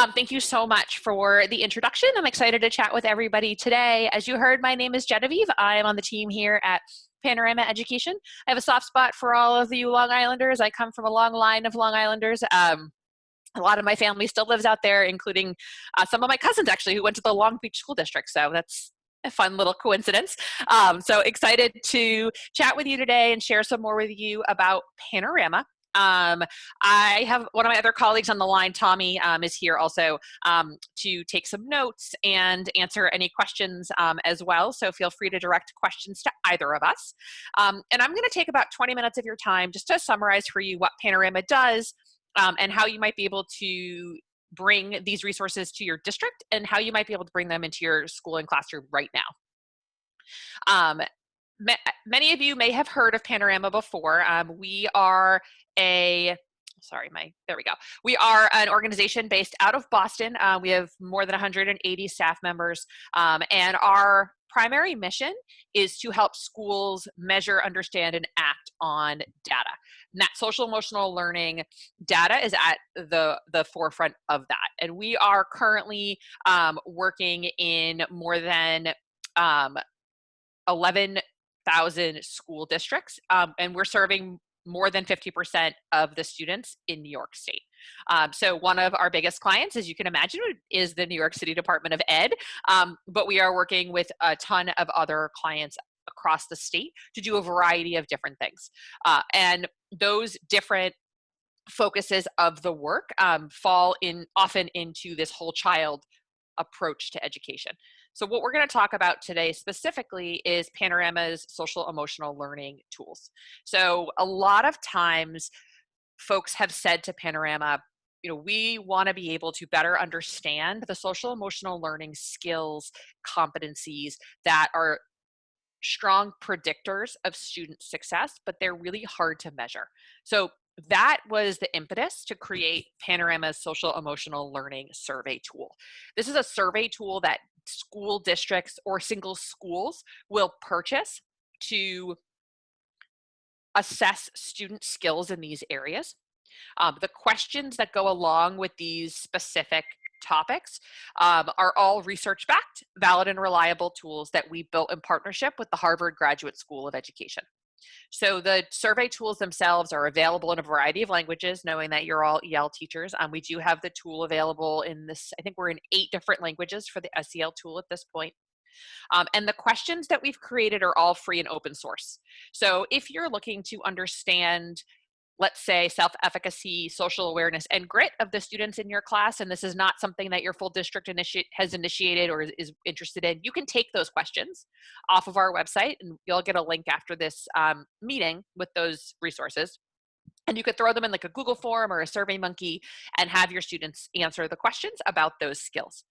Thank you so much for the introduction. I'm excited to chat with everybody today. As you heard, my name is Genevieve. I am on the team here at Panorama Education. I have a soft spot for all of you Long Islanders. I come from a long line of Long Islanders. A lot of my family still lives out there, including some of my cousins actually who went to the Long Beach School District. So that's a fun little coincidence. So excited to chat with you today and share some more with you about Panorama. I have one of my other colleagues on the line, Tommy, is here also to take some notes and answer any questions as well. So feel free to direct questions to either of us. And I'm going to take about 20 minutes of your time just to summarize for you what Panorama does and how you might be able to bring these resources to your district and how you might be able to bring them into your school and classroom right now. Many of you may have heard of Panorama before. We are there we go. We are an organization based out of Boston. We have more than 180 staff members, and our primary mission is to help schools measure, understand, and act on data. And that social emotional learning data is at the forefront of that. And we are currently working in more than 11,000 school districts, and we're serving more than 50% of the students in New York State. So one of our biggest clients, as you can imagine, is the New York City Department of Ed, but we are working with a ton of other clients across the state to do a variety of different things. And those different focuses of the work fall often into this whole child approach to education. So what we're going to talk about today specifically is Panorama's social emotional learning tools. So a lot of times folks have said to Panorama, we want to be able to better understand the social emotional learning skills, competencies that are strong predictors of student success, but they're really hard to measure. So that was the impetus to create Panorama's social emotional learning survey tool. This is a survey tool that school districts or single schools will purchase to assess student skills in these areas. The questions that go along with these specific topics are all research-backed, valid, and reliable tools that we built in partnership with the Harvard Graduate School of Education. So the survey tools themselves are available in a variety of languages, knowing that you're all EL teachers. We do have the tool available in this, I think we're in 8 different languages for the SEL tool at this point. And the questions that we've created are all free and open source. So if you're looking to understand, let's say, self-efficacy, social awareness, and grit of the students in your class, and this is not something that your full district has initiated or is interested in, you can take those questions off of our website, and you'll get a link after this meeting with those resources. And you could throw them in like a Google form or a SurveyMonkey and have your students answer the questions about those skills.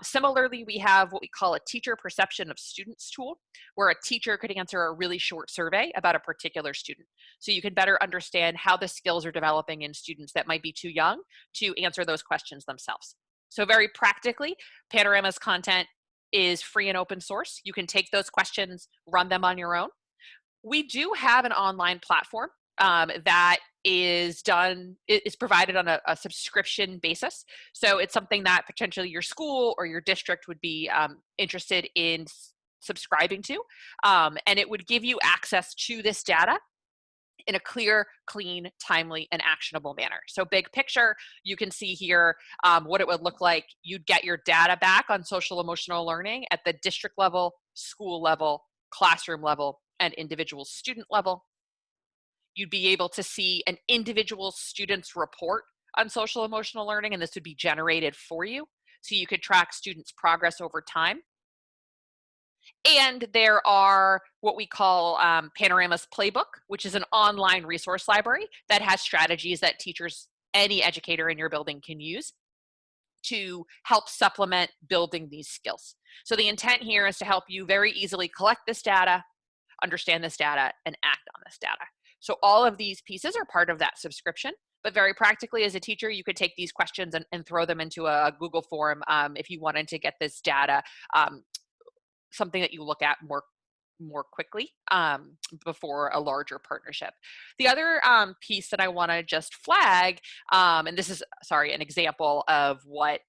Similarly, we have what we call a teacher perception of students tool, where a teacher could answer a really short survey about a particular student. So you can better understand how the skills are developing in students that might be too young to answer those questions themselves. So very practically, Panorama's content is free and open source. You can take those questions, run them on your own. We do have an online platform that is provided on a subscription basis. So it's something that potentially your school or your district would be interested in subscribing to. And it would give you access to this data in a clear, clean, timely, and actionable manner. So big picture, you can see here what it would look like. You'd get your data back on social emotional learning at the district level, school level, classroom level, and individual student level. You'd be able to see an individual student's report on social emotional learning, and this would be generated for you. So you could track students' progress over time. And there are what we call Panorama's Playbook, which is an online resource library that has strategies that teachers, any educator in your building can use to help supplement building these skills. So the intent here is to help you very easily collect this data, understand this data, and act on this data. So all of these pieces are part of that subscription, but very practically as a teacher, you could take these questions and throw them into a Google form if you wanted to get this data, something that you look at more more quickly before a larger partnership. The other piece that I want to just flag, and this is, sorry, an example of what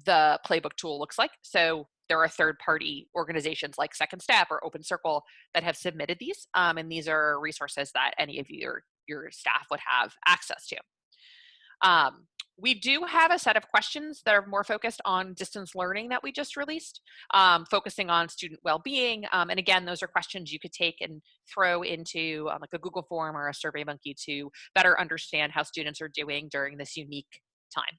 the playbook tool looks like. So there are third-party organizations like Second Step or Open Circle that have submitted these, and these are resources that any of your staff would have access to. We do have a set of questions that are more focused on distance learning that we just released, focusing on student well-being. And again, those are questions you could take and throw into like a Google form or a SurveyMonkey to better understand how students are doing during this unique time.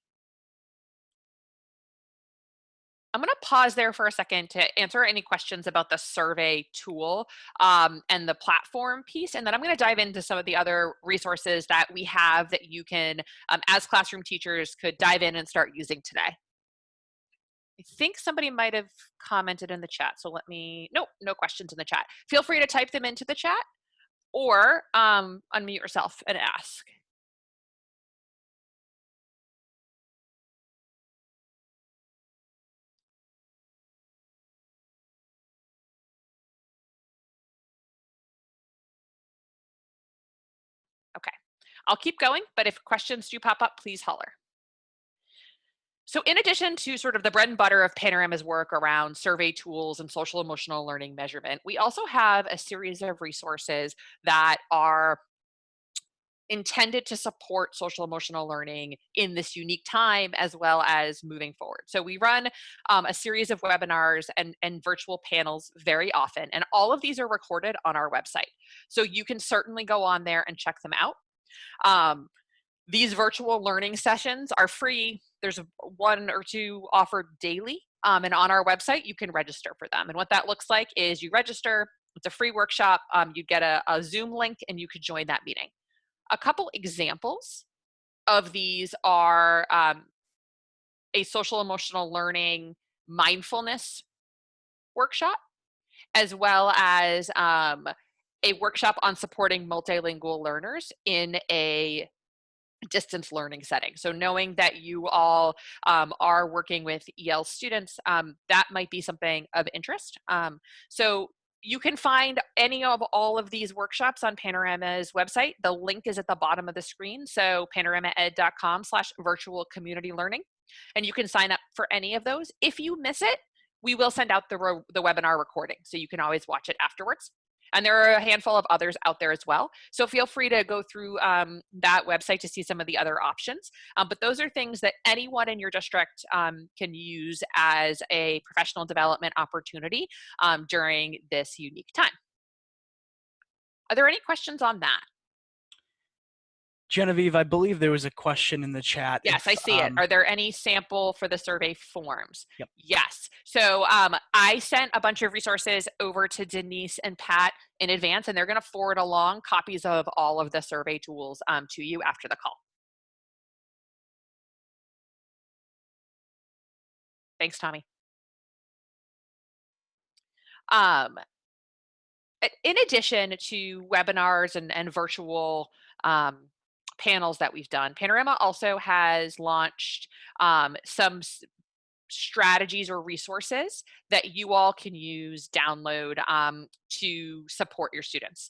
I'm going to pause there for a second to answer any questions about the survey tool and the platform piece. And then I'm going to dive into some of the other resources that we have that you can, as classroom teachers, could dive in and start using today. I think somebody might have commented in the chat. So let me, nope, no questions in the chat. Feel free to type them into the chat or unmute yourself and ask. Okay, I'll keep going, but if questions do pop up, please holler. So in addition to sort of the bread and butter of Panorama's work around survey tools and social emotional learning measurement, we also have a series of resources that are intended to support social emotional learning in this unique time as well as moving forward. So we run a series of webinars and virtual panels very often, and all of these are recorded on our website. So you can certainly go on there and check them out. These virtual learning sessions are free. There's one or two offered daily, and on our website, you can register for them. And what that looks like is you register, it's a free workshop, you get a Zoom link, and you could join that meeting. A couple examples of these are a social emotional learning mindfulness workshop, as well as a workshop on supporting multilingual learners in a distance learning setting. So knowing that you all are working with Ells students, that might be something of interest. So you can find any of all of these workshops on Panorama's website. The link is at the bottom of the screen. So panoramaed.com/virtual community learning. And you can sign up for any of those. If you miss it, we will send out the webinar recording. So you can always watch it afterwards. And there are a handful of others out there as well. So feel free to go through that website to see some of the other options. But those are things that anyone in your district can use as a professional development opportunity during this unique time. Are there any questions on that? Genevieve, I believe there was a question in the chat. Yes, I see it. Are there any sample for the survey forms? Yep. Yes. So I sent a bunch of resources over to Denise and Pat in advance, and they're going to forward along copies of all of the survey tools to you after the call. Thanks, Tommy. In addition to webinars and virtual panels that we've done, Panorama also has launched some strategies or resources that you all can use, download to support your students.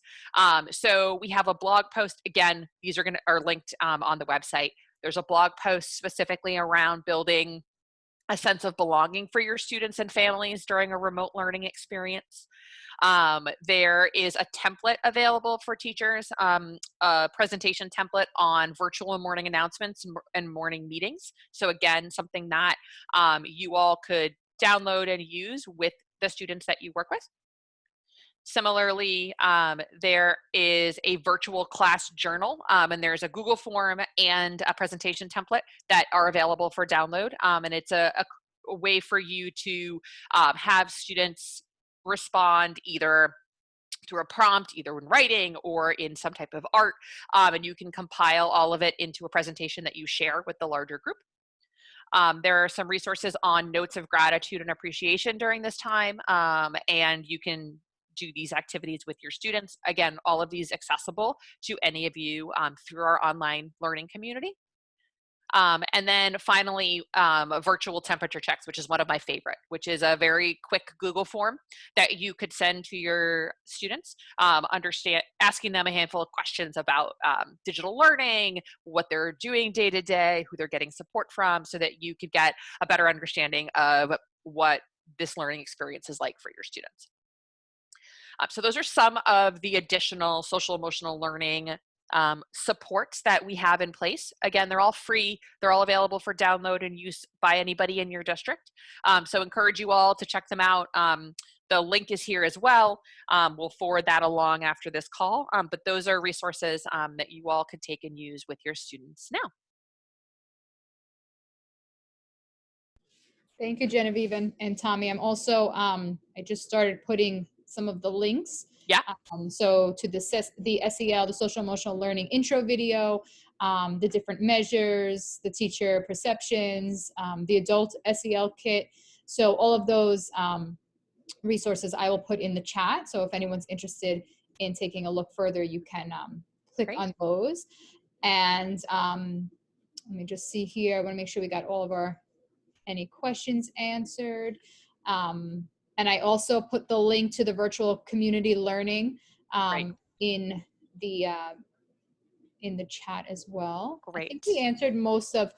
So we have a blog post. Again, these are linked on the website. There's a blog post specifically around building a sense of belonging for your students and families during a remote learning experience. There is a template available for teachers, a presentation template on virtual and morning announcements and morning meetings. So again, something that you all could download and use with the students that you work with. Similarly, there is a virtual class journal, and there's a Google form and a presentation template that are available for download. And it's a way for you to have students respond either through a prompt, either in writing or in some type of art, and you can compile all of it into a presentation that you share with the larger group. There are some resources on notes of gratitude and appreciation during this time, and you can do these activities with your students. Again, all of these accessible to any of you through our online learning community. And then finally, virtual temperature checks, which is one of my favorite, which is a very quick Google form that you could send to your students, asking them a handful of questions about digital learning, what they're doing day to day, who they're getting support from, so that you could get a better understanding of what this learning experience is like for your students. So those are some of the additional social emotional learning supports that we have in place. Again, they're all free. They're all available for download and use by anybody in your district. So encourage you all to check them out. The link is here as well. We'll forward that along after this call. But those are resources that you all can take and use with your students now. Thank you, Genevieve and Tommy. I'm also, I just started putting some of the links. Yeah. So to the SEL, the social emotional learning intro video, the different measures, the teacher perceptions, the adult SEL kit. So all of those resources I will put in the chat. So if anyone's interested in taking a look further, you can click Great. on those. And let me just see here. I want to make sure we got all of our any questions answered. And I also put the link to the virtual community learning in the chat as well. Great. I think we answered most of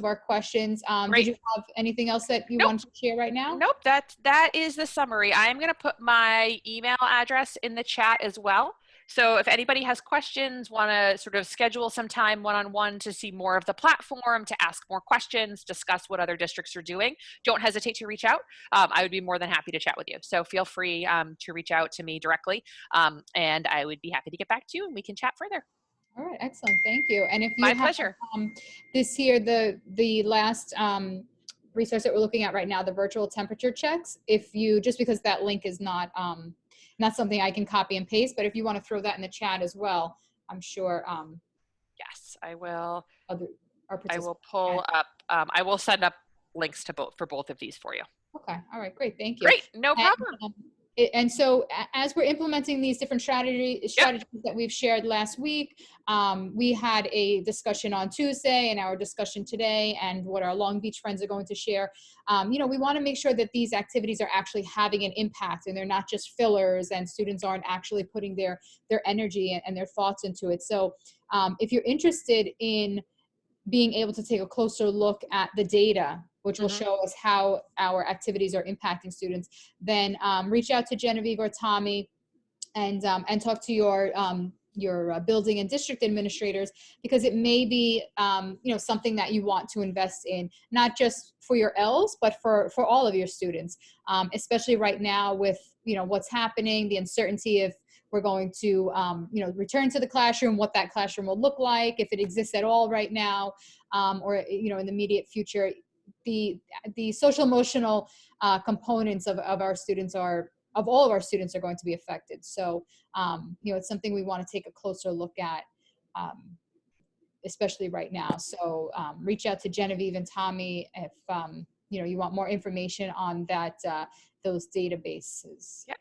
our questions. Did you have anything else that you want to share right now? Nope, that is the summary. I am going to put my email address in the chat as well. So if anybody has questions, want to sort of schedule some time one-on-one to see more of the platform, to ask more questions, discuss what other districts are doing, don't hesitate to reach out. I would be more than happy to chat with you. So feel free to reach out to me directly, and I would be happy to get back to you and we can chat further. All right, excellent. Thank you. And if you have pleasure. This here, the last resource that we're looking at right now, the virtual temperature checks, if you, just because that link is not something I can copy and paste, but if you want to throw that in the chat as well, I'm sure. Yes, I will. I will pull up. I will send up links to both of these for you. Okay. All right. Great. Thank you. Great. No problem. And so as we're implementing these different strategies that we've shared last week, we had a discussion on Tuesday and our discussion today and what our Long Beach friends are going to share. We want to make sure that these activities are actually having an impact and they're not just fillers and students aren't actually putting their energy and their thoughts into it. So if you're interested in being able to take a closer look at the data, which will show us how our activities are impacting students, then reach out to Genevieve or Tommy and talk to your building and district administrators, because it may be something that you want to invest in, not just for your Ells, but for all of your students, especially right now with what's happening, the uncertainty if we're going to return to the classroom, what that classroom will look like, if it exists at all right now, or in the immediate future. The social emotional components of our students of all of our students are going to be affected. So, it's something we want to take a closer look at, especially right now. So reach out to Genevieve and Tommy if, you want more information on that, those databases. Yeah.